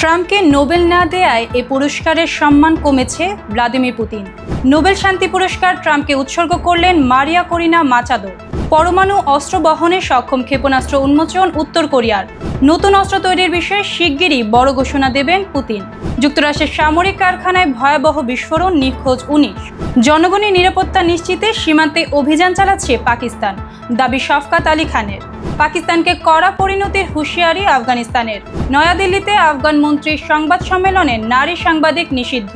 ট্রাম্পকে নোবেল না দেয়ায় এ পুরস্কারের সম্মান কমেছে ভ্লাদিমির পুতিন। নোবেল শান্তি পুরস্কার ট্রাম্পকে উৎসর্গ করলেন মারিয়া করিনা মাচাদো। পরমাণু অস্ত্র বহনে সক্ষম ক্ষেপণাস্ত্র উন্মোচন উত্তর কোরিয়ার। নতুন অস্ত্র তৈরির বিষয়ে শিগগিরই বড় ঘোষণা দেবেন পুতিন। যুক্তরাষ্ট্রের সামরিক কারখানায় ভয়াবহ বিস্ফোরণ, নিখোঁজ 19। জনগণের নিরাপত্তা নিশ্চিতে সীমান্তে অভিযান চালাচ্ছে পাকিস্তান, দাবি শওকত আলী খানের। পাকিস্তানকে কড়া পরিণতির হুঁশিয়ারি আফগানিস্তানের। নয়াদিল্লিতে আফগান মন্ত্রীর সংবাদ সম্মেলনে নারী সাংবাদিক নিষিদ্ধ।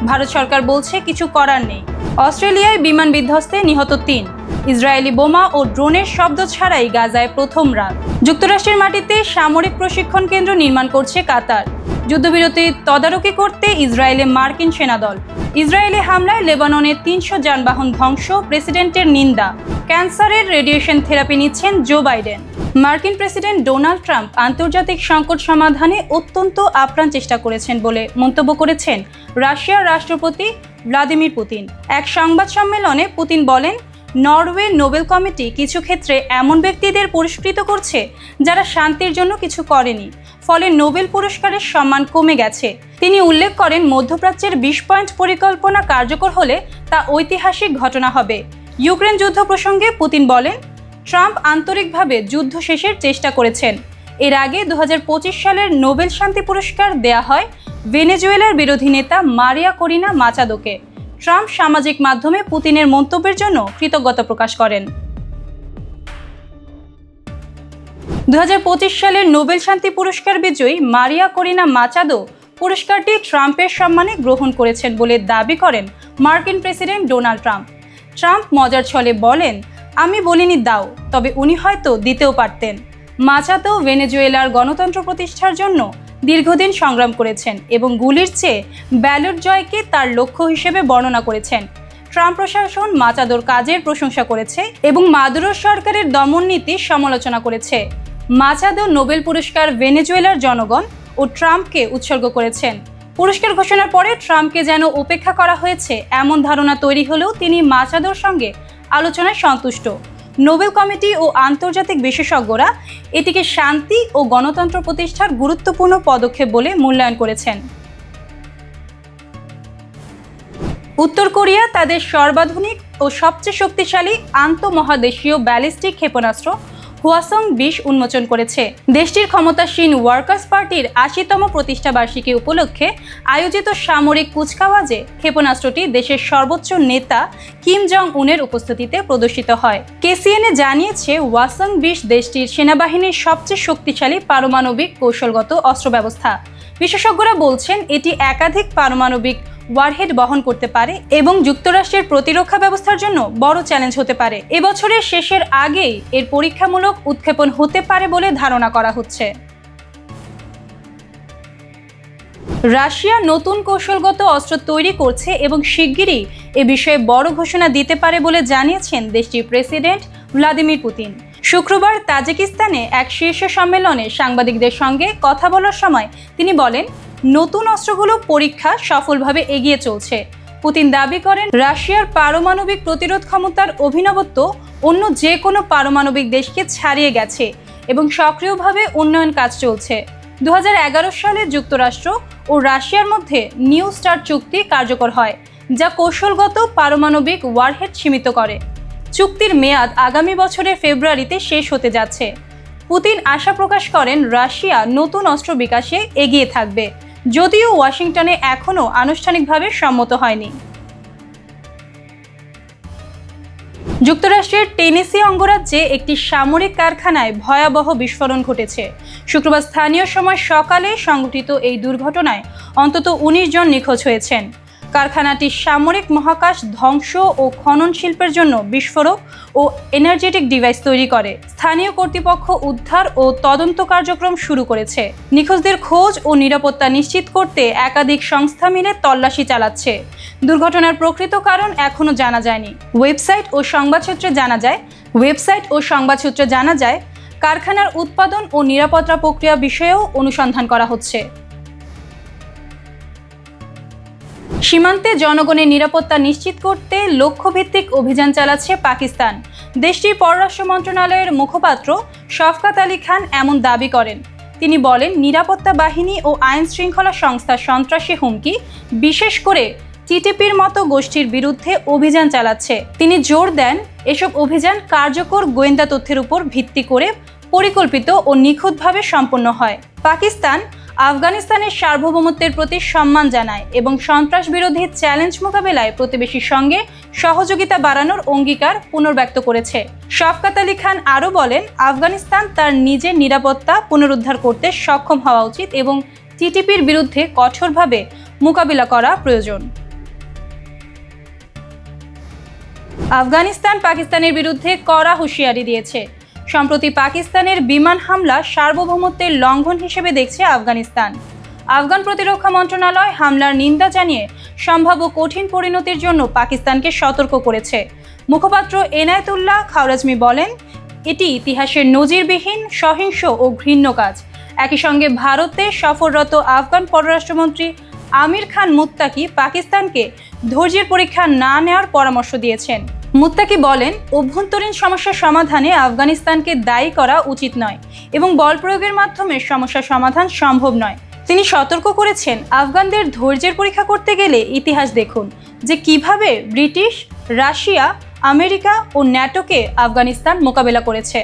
ভারত সরকার বলছে কিছু করার নেই। অস্ট্রেলিয়ায় বিমান বিধ্বস্তে নিহত 3। ইসরায়েলি বোমা ও ড্রোনের শব্দ ছাড়াই গাজায় প্রথম রাত। যুক্তরাষ্ট্রের মাটিতে সামরিক প্রশিক্ষণ কেন্দ্র নির্মাণ করছে কাতার। যুদ্ধবিরতি তদারকি করতে ইসরায়েলে মার্কিন সেনাদল। ইসরায়েলি হামলায় লেবাননে 300 যানবাহন ধ্বংস, প্রেসিডেন্টের নিন্দা। ক্যান্সারের রেডিয়েশন থেরাপি নিচ্ছেন জো বাইডেন। মার্কিন প্রেসিডেন্ট ডোনাল্ড ট্রাম্প আন্তর্জাতিক সংকট সমাধানে অত্যন্ত আপ্রাণ চেষ্টা করেছেন বলে মন্তব্য করেছেন রাশিয়ার রাষ্ট্রপতি ভ্লাদিমির পুতিন। এক সংবাদ সম্মেলনে পুতিন বলেন, নরওয়ে নোবেল কমিটি কিছু ক্ষেত্রে এমন ব্যক্তিদের পুরস্কৃত করছে যারা শান্তির জন্য কিছু করেনি, ফলে নোবেল পুরস্কারের সম্মান কমে গেছে। তিনি উল্লেখ করেন, মধ্যপ্রাচ্যের 20 পয়েন্ট পরিকল্পনা কার্যকর হলে তা ঐতিহাসিক ঘটনা হবে। ইউক্রেন যুদ্ধ প্রসঙ্গে পুতিন বলেন, ট্রাম্প আন্তরিকভাবে যুদ্ধ শেষের চেষ্টা করেছেন। এর আগে 2025 সালের নোবেল শান্তি পুরস্কার দেয়া হয় ভেনেজুয়েলার বিরোধী নেতা মারিয়া করিনা মাচাদোকে। ট্রাম্প সামাজিক মাধ্যমে পুতিনের মন্তব্যের জন্য কৃতজ্ঞতা প্রকাশ করেন। 2025 সালের নোবেল শান্তি পুরস্কার বিজয়ী মারিয়া করিনা মাচাদো পুরস্কারটি ট্রাম্পের সম্মানে গ্রহণ করেছেন বলে দাবি করেন মার্কিন প্রেসিডেন্ট ডোনাল্ড ট্রাম্প। ট্রাম্প মজার ছলে বলেন, আমি বলিনি দাও, তবে উনি হয়তো দিতেও পারতেন। মাচাদো ভেনেজুয়েলার গণতন্ত্র প্রতিষ্ঠার জন্য দীর্ঘদিন সংগ্রাম করেছেন এবং গুলির চেয়ে ব্যালট জয়কে তার লক্ষ্য হিসেবে বর্ণনা করেছেন। ট্রাম্প প্রশাসন মাচাদোর কাজের প্রশংসা করেছে এবং মাদুরো সরকারের দমন নীতির সমালোচনা করেছে। মাচাদো নোবেল পুরস্কার ভেনেজুয়েলার জনগণ ও ট্রাম্পকে উৎসর্গ করেছেন। পুরস্কার ঘোষণার পরে ট্রাম্পকে যেন উপেক্ষা করা হয়েছে এমন ধারণা তৈরি হলেও তিনি মাচাদোর সঙ্গে আলোচনায় সন্তুষ্ট। নোবেল কমিটি ও আন্তর্জাতিক বিশেষজ্ঞরা এটিকে শান্তি ও গণতন্ত্র প্রতিষ্ঠার গুরুত্বপূর্ণ পদক্ষেপ বলে মূল্যায়ন করেছেন। উত্তর কোরিয়া তাদের সর্বাধুনিক ও সবচেয়ে শক্তিশালী আন্তঃমহাদেশীয় ব্যালিস্টিক ক্ষেপণাস্ত্র হওয়াসং-20 উন্মোচন করেছে। দেশটির ক্ষমতাসীন ওয়ার্কার্স পার্টির 80তম প্রতিষ্ঠাবার্ষিকী উপলক্ষে আয়োজিত সামরিক কুচকাওয়াজে ক্ষেপণাস্ত্রটি দেশের সর্বোচ্চ নেতা কিম জং উনের উপস্থিতিতে প্রদর্শিত হয়। কেসিএনএ জানিয়েছে, হওয়াসং-20 দেশটির সেনাবাহিনীর সবচেয়ে শক্তিশালী পারমাণবিক কৌশলগত অস্ত্র ব্যবস্থা। বিশেষজ্ঞরা বলছেন, এটি একাধিক পারমাণবিক ওয়ারহেড বহন করতে পারে এবং যুক্তরাষ্ট্রের প্রতিরক্ষা ব্যবস্থার জন্য বড় চ্যালেঞ্জ হতে পারে। এবছরের শেষের আগেই এর পরীক্ষামূলক উৎক্ষেপণ হতে পারে বলে ধারণা করা হচ্ছে। রাশিয়া নতুন কৌশলগত অস্ত্র তৈরি করছে এবং শিগগিরই এ বিষয়ে বড় ঘোষণা দিতে পারে বলে জানিয়েছেন দেশটির প্রেসিডেন্ট ভ্লাদিমির পুতিন। শুক্রবার তাজিকিস্তানে এক শীর্ষ সম্মেলনে সাংবাদিকদের সঙ্গে কথা বলার সময় তিনি বলেন, নতুন অস্ত্রগুলো পরীক্ষা সফলভাবে এগিয়ে চলছে। পুতিন দাবি করেন, রাশিয়ার পারমাণবিক প্রতিরোধ ক্ষমতার অভিনবত্ব অন্য যে কোনো পারমাণবিক দেশকে ছাড়িয়ে গেছে এবং সক্রিয়ভাবে উন্নয়ন কাজ চলছে। 2011 সালে যুক্তরাষ্ট্র ও রাশিয়ার মধ্যে নিউ স্টার্ট চুক্তি কার্যকর হয়, যা কৌশলগত পারমাণবিক ওয়ারহেড সীমিত করে। চুক্তির মেয়াদ আগামী বছরের ফেব্রুয়ারিতে শেষ হতে যাচ্ছে। পুতিন আশা প্রকাশ করেন, রাশিয়া নতুন অস্ত্র বিকাশে এগিয়ে থাকবে, যদিও ওয়াশিংটনে এখনও আনুষ্ঠানিকভাবে সম্মত হয়নি। যুক্তরাষ্ট্রের টেনেসি অঙ্গরাজ্যে একটি সামরিক কারখানায় ভয়াবহ বিস্ফোরণ ঘটেছে। শুক্রবার স্থানীয় সময় সকালে সংঘটিত এই দুর্ঘটনায় অন্তত 19 জন নিখোঁজ হয়েছেন। কারখানাটি সামরিক মহাকাশ ধ্বংস ও খনন শিল্পের জন্য বিস্ফোরক ও এনার্জেটিক ডিভাইস তৈরি করে। স্থানীয় কর্তৃপক্ষ উদ্ধার ও তদন্ত কার্যক্রম শুরু করেছে। নিখোঁজদের খোঁজ ও নিরাপত্তা নিশ্চিত করতে একাধিক সংস্থা মিলে তল্লাশি চালাচ্ছে। দুর্ঘটনার প্রকৃত কারণ এখনও জানা যায়নি। ওয়েবসাইট ও সংবাদ সূত্রে জানা যায় কারখানার উৎপাদন ও নিরাপত্তা প্রক্রিয়া বিষয়েও অনুসন্ধান করা হচ্ছে। সীমান্তে জনগণের নিরাপত্তা নিশ্চিত করতে লক্ষ্যভিত্তিক অভিযান চালাচ্ছে পাকিস্তান। দেশটির পররাষ্ট্র মন্ত্রণালয়ের মুখপাত্র শওকত আলী খান এমন দাবি করেন। তিনি বলেন, নিরাপত্তা বাহিনী ও আইন শৃঙ্খলা সংস্থা সন্ত্রাসী হুমকি, বিশেষ করে টিটিপির মতো গোষ্ঠীর বিরুদ্ধে অভিযান চালাচ্ছে। তিনি জোর দেন, এসব অভিযান কার্যকর গোয়েন্দা তথ্যের উপর ভিত্তি করে পরিকল্পিত ও নিখুঁতভাবে সম্পন্ন হয়। পাকিস্তান আফগানিস্তানের সার্বভৌমত্বের প্রতি সম্মান জানায় এবং সন্ত্রাস বিরোধী চ্যালেঞ্জ মোকাবেলায় প্রতিবেশীর সঙ্গে সহযোগিতা বাড়ানোর অঙ্গীকার পুনর্ব্যক্ত করেছে। শওকত আলী খান আরও বলেন, আফগানিস্তান তার নিজের নিরাপত্তা পুনরুদ্ধার করতে সক্ষম হওয়া উচিত এবং টিটিপির বিরুদ্ধে কঠোরভাবে মোকাবিলা করা প্রয়োজন। আফগানিস্তান পাকিস্তানের বিরুদ্ধে কড়া হুঁশিয়ারি দিয়েছে। সম্প্রতি পাকিস্তানের বিমান হামলা সার্বভৌমত্বের লঙ্ঘন হিসেবে দেখছে আফগানিস্তান। আফগান প্রতিরক্ষা মন্ত্রণালয় হামলার নিন্দা জানিয়ে সম্ভাব্য কঠিন পরিণতির জন্য পাকিস্তানকে সতর্ক করেছে। মুখপাত্র এনায়েতুল্লাহ খাওয়ারাজমি বলেন, এটি ইতিহাসের নজিরবিহীন, সহিংস ও ঘৃণ্য কাজ। একই সঙ্গে ভারতে সফররত আফগান পররাষ্ট্রমন্ত্রী আমির খান মুত্তাকি পাকিস্তানকে ধৈর্যের পরীক্ষা না নেওয়ার পরামর্শ দিয়েছেন। মুত্তাকি বলেন, অভ্যন্তরীণ সমস্যা সমাধানে আফগানিস্তানকে দায়ী করা উচিত নয় এবং বল প্রয়োগের মাধ্যমে সমস্যা সমাধান সম্ভব নয়। তিনি সতর্ক করেছেন, আফগানদের ধৈর্যের পরীক্ষা করতে গেলে ইতিহাস দেখুন যে কিভাবে ব্রিটিশ, রাশিয়া, আমেরিকা ও ন্যাটোকে আফগানিস্তান মোকাবেলা করেছে।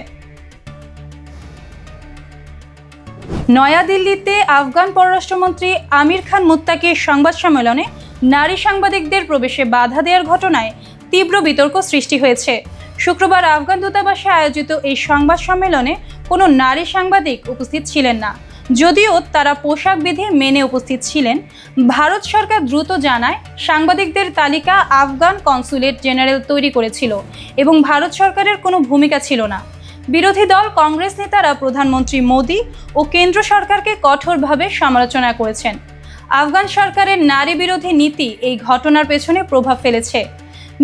নয়াদিল্লিতে আফগান পররাষ্ট্রমন্ত্রী আমির খান মুত্তাকির সংবাদ সম্মেলনে নারী সাংবাদিকদের প্রবেশে বাধা দেওয়ার ঘটনায় তীব্র বিতর্ক সৃষ্টি হয়েছে। শুক্রবার আফগান দূতাবাসে আয়োজিত এই সংবাদ সম্মেলনে কোনো নারী সাংবাদিক উপস্থিত ছিলেন না। যদিও তারা পোশাক বিধি মেনে উপস্থিত ছিলেন। ভারত সরকার দ্রুত জানায়, সাংবাদিকদের তালিকা আফগান কনসুলেট জেনারেল তৈরি করেছিল এবং ভারত সরকারের কোনো ভূমিকা ছিল না। বিরোধী দল কংগ্রেস নেতারা প্রধানমন্ত্রী মোদি ও কেন্দ্র সরকারকে কঠোরভাবে সমালোচনা করেছেন। আফগান সরকারের নারী বিরোধী নীতি এই ঘটনার পেছনে প্রভাব ফেলেছে।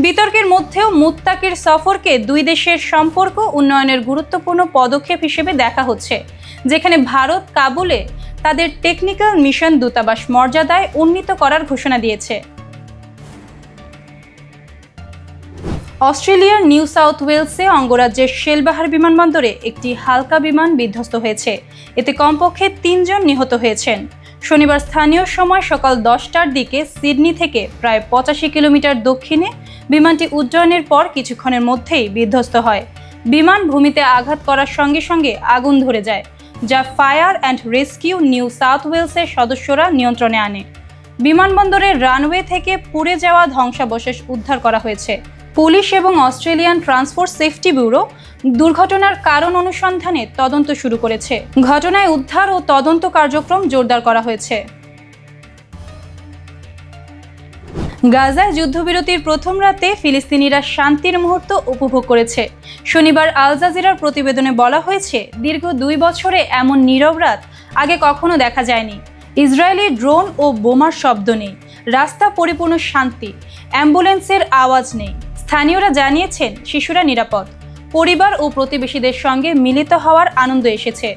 বিতর্কের মধ্যেও মুত্তাকির সফরকে দুই দেশের সম্পর্ক উন্নয়নের গুরুত্বপূর্ণ পদক্ষেপ হিসেবে দেখা হচ্ছে, যেখানে ভারত কাবুলে তাদের টেকনিক্যাল মিশন দূতাবাস মর্যাদায় উন্নীত করার ঘোষণা দিয়েছে। অস্ট্রেলিয়ার নিউ সাউথ ওয়েলসে অঙ্গরাজ্যের শেলবাহার বিমানবন্দরে একটি হালকা বিমান বিধ্বস্ত হয়েছে। এতে কমপক্ষে ৩ জন নিহত হয়েছেন। শনিবার স্থানীয় সময় সকাল 10টার দিকে সিডনি থেকে প্রায় 85 কিলোমিটার দক্ষিণে বিমানটি উড্ডয়নের পর কিছুক্ষণের মধ্যেই বিধ্বস্ত হয়। বিমান ভূমিতে আঘাত করার সঙ্গে সঙ্গে আগুন ধরে যায়, যা fire and rescue new south ওয়েলসের সদস্যরা নিয়ন্ত্রণে আনে। বিমানবন্দরের রানওয়ে থেকে পুড়ে যাওয়া ধ্বংসাবশেষ উদ্ধার করা হয়েছে। পুলিশ এবং অস্ট্রেলিয়ান ট্রান্সপোর্ট সেফটি ব্যুরো দুর্ঘটনার কারণ অনুসন্ধানে তদন্ত শুরু করেছে। ঘটনায় উদ্ধার ও তদন্ত কার্যক্রম জোরদার করা হয়েছে। গাজায় যুদ্ধবিরতির প্রথম রাতে ফিলিস্তিনিরা শান্তির মুহূর্ত উপভোগ করেছে। শনিবার আল জাজিরার প্রতিবেদনে বলা হয়েছে, দীর্ঘ 2 বছরে এমন নীরব রাত আগে কখনো দেখা যায়নি। ইসরায়েলি ড্রোন ও বোমার শব্দ নেই, রাস্তা পরিপূর্ণ শান্তি, অ্যাম্বুলেন্সের আওয়াজ নেই। স্থানীয়রা জানিয়েছেন, শিশুরা নিরাপদ, পরিবার ও প্রতিবেশীদের সঙ্গে মিলিত হওয়ার আনন্দ এসেছে।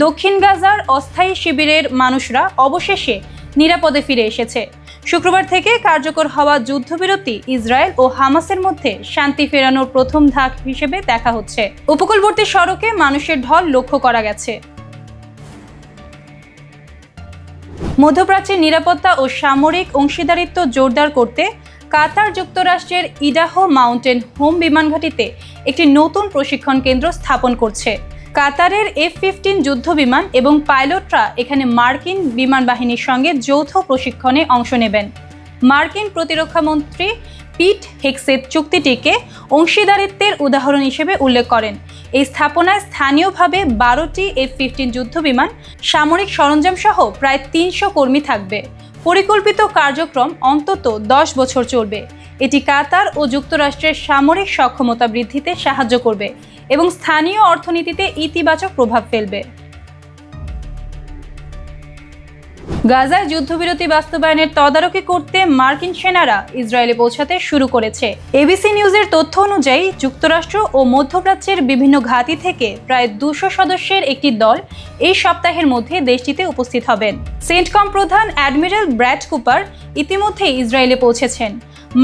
দক্ষিণ গাজার অস্থায়ী শিবিরের মানুষরা অবশেষে নিরাপদে ফিরে এসেছে। শুক্রবার থেকে কার্যকর হওয়া যুদ্ধবিরতি ইসরায়েল ও হামাসের মধ্যে শান্তি ফেরানোর প্রথম ধাপ হিসেবে দেখা হচ্ছে। উপকূলবর্তী সড়কে মানুষের ঢল লক্ষ্য করা গেছে। মধ্যপ্রাচ্যের নিরাপত্তা ও সামরিক অংশীদারিত্ব জোরদার করতে কাতার যুক্তরাষ্ট্রের ইডাহো মাউন্টেন হোম বিমানঘাঁটিতে একটি নতুন প্রশিক্ষণ কেন্দ্র স্থাপন করছে। কাতারের F-15 যুদ্ধ বিমান এবং পাইলটরা এখানে মার্কিন বিমান বাহিনীর সঙ্গে যৌথ প্রশিক্ষণে অংশ নেবেন। মার্কিন প্রতিরক্ষা মন্ত্রী পিট হেগসেট চুক্তিটিকে অংশীদারিত্বের উদাহরণ হিসেবে উল্লেখ করেন। এই স্থাপনায় স্থানীয়ভাবে 12টি F-15 যুদ্ধ বিমান, সামরিক সরঞ্জাম সহ প্রায় 300 কর্মী থাকবে। পরিকল্পিত কার্যক্রম অন্তত 10 বছর চলবে। এটি কাতার ও যুক্তরাষ্ট্রের সামরিক সক্ষমতা বৃদ্ধিতে সাহায্য করবে এবং স্থানীয় অর্থনীতিতে ইতিবাচক প্রভাব ফেলবে। গাজায় যুদ্ধবিরতি বাস্তবায়নের তদারকি করতে মার্কিন সেনারা ইসরায়েলে পৌঁছাতে শুরু করেছে। এবিসি নিউজের তথ্য অনুযায়ী যুক্তরাষ্ট্র ও মধ্যপ্রাচ্যের বিভিন্ন ঘাঁটি থেকে প্রায় 200 সদস্যের একটি দল এই সপ্তাহের মধ্যে দেশটিতে উপস্থিত হবেন। সেন্টকম প্রধান অ্যাডমিরাল ব্র্যাড কুপার ইতিমধ্যে ইসরায়েলে পৌঁছেছেন।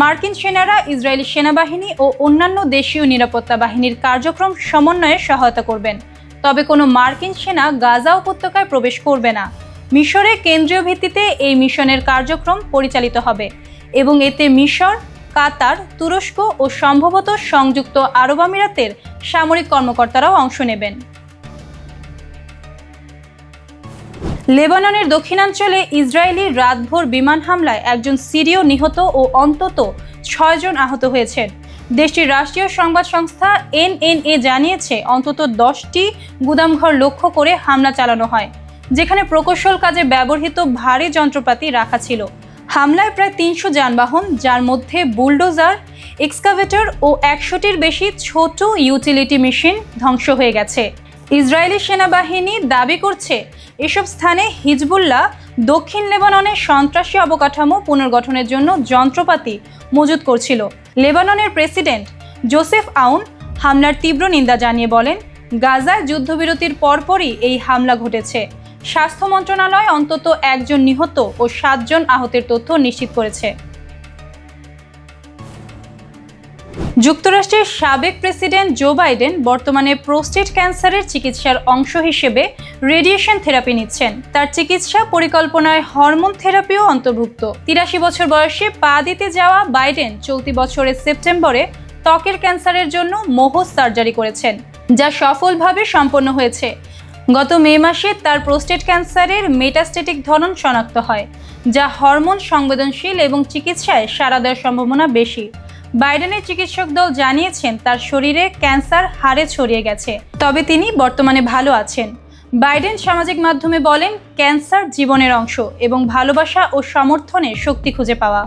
মার্কিন সেনারা ইসরায়েলি সেনাবাহিনী ও অন্যান্য দেশীয় নিরাপত্তা বাহিনীর কার্যক্রম সমন্বয়ে সহায়তা করবেন। তবে কোনো মার্কিন সেনা গাজা উপত্যকায় প্রবেশ করবে না। মিশরে কেন্দ্রীয় ভিত্তিতে এই মিশনের কার্যক্রম পরিচালিত হবে এবং এতে মিশর, কাতার, তুরস্ক ও সম্ভবত সংযুক্ত আরব আমিরাতের সামরিক কর্মকর্তারাও অংশ নেবেন। লেবাননের দক্ষিণাঞ্চলে ইসরায়েলি রাতভর বিমান হামলায় একজন সিরীয় নিহত ও অন্তত 6 জন আহত হয়েছেন। দেশটির রাষ্ট্রীয় সংবাদ সংস্থা এনএনএ জানিয়েছে অন্তত 10টি গুদামঘর লক্ষ্য করে হামলা চালানো হয়, যেখানে প্রকৌশল কাজে ব্যবহৃত ভারী যন্ত্রপাতি রাখা ছিল। হামলায় প্রায় 300 যানবাহন, যার মধ্যে বুলডোজার, এক্সকাভেটর ও 100টির বেশি ছোট ইউটিলিটি মেশিন ধ্বংস হয়ে গেছে। ইসরায়েলি সেনাবাহিনী দাবি করছে এসব স্থানে হিজবুল্লাহ দক্ষিণ লেবাননের সন্ত্রাসী অবকাঠামো পুনর্গঠনের জন্য যন্ত্রপাতি মজুত করছিল। লেবাননের প্রেসিডেন্ট জোসেফ আউন হামলার তীব্র নিন্দা জানিয়ে বলেন, গাজায় যুদ্ধবিরতির পরপরই এই হামলা ঘটেছে। স্বাস্থ্য মন্ত্রণালয় অন্তত 1 জন নিহত ও 7 জন আহতের তথ্য নিশ্চিত করেছে। যুক্তরাষ্ট্রের সাবেক প্রেসিডেন্ট জো বাইডেন বর্তমানে প্রোস্টেট ক্যান্সারের চিকিৎসার অংশ হিসেবে রেডিয়েশন থেরাপি নিচ্ছেন। তার চিকিৎসা পরিকল্পনায় হরমোন থেরাপিও অন্তর্ভুক্ত। 83 বছর বয়সে পা দিতে যাওয়া বাইডেন চলতি বছরের সেপ্টেম্বরে ত্বকের ক্যান্সারের জন্য মোহজ সার্জারি করেছেন, যা সফলভাবে সম্পন্ন হয়েছে। গত মে মাসে তার প্রোস্টেট ক্যান্সারের মেটাস্টেটিক ধরন শনাক্ত হয়, যা হরমোন সংবেদনশীল এবং চিকিৎসায় সাড়া দেওয়ার সম্ভাবনা বেশি। বাইডেনের চিকিৎসক দল জানিয়েছেন তার শরীরে ক্যান্সার হাড়ে ছড়িয়ে গেছে, তবে তিনি বর্তমানে ভালো আছেন। বাইডেন সামাজিক মাধ্যমে বলেন, ক্যান্সার জীবনের অংশ এবং ভালোবাসা ও সমর্থনের শক্তি খুঁজে পাওয়া।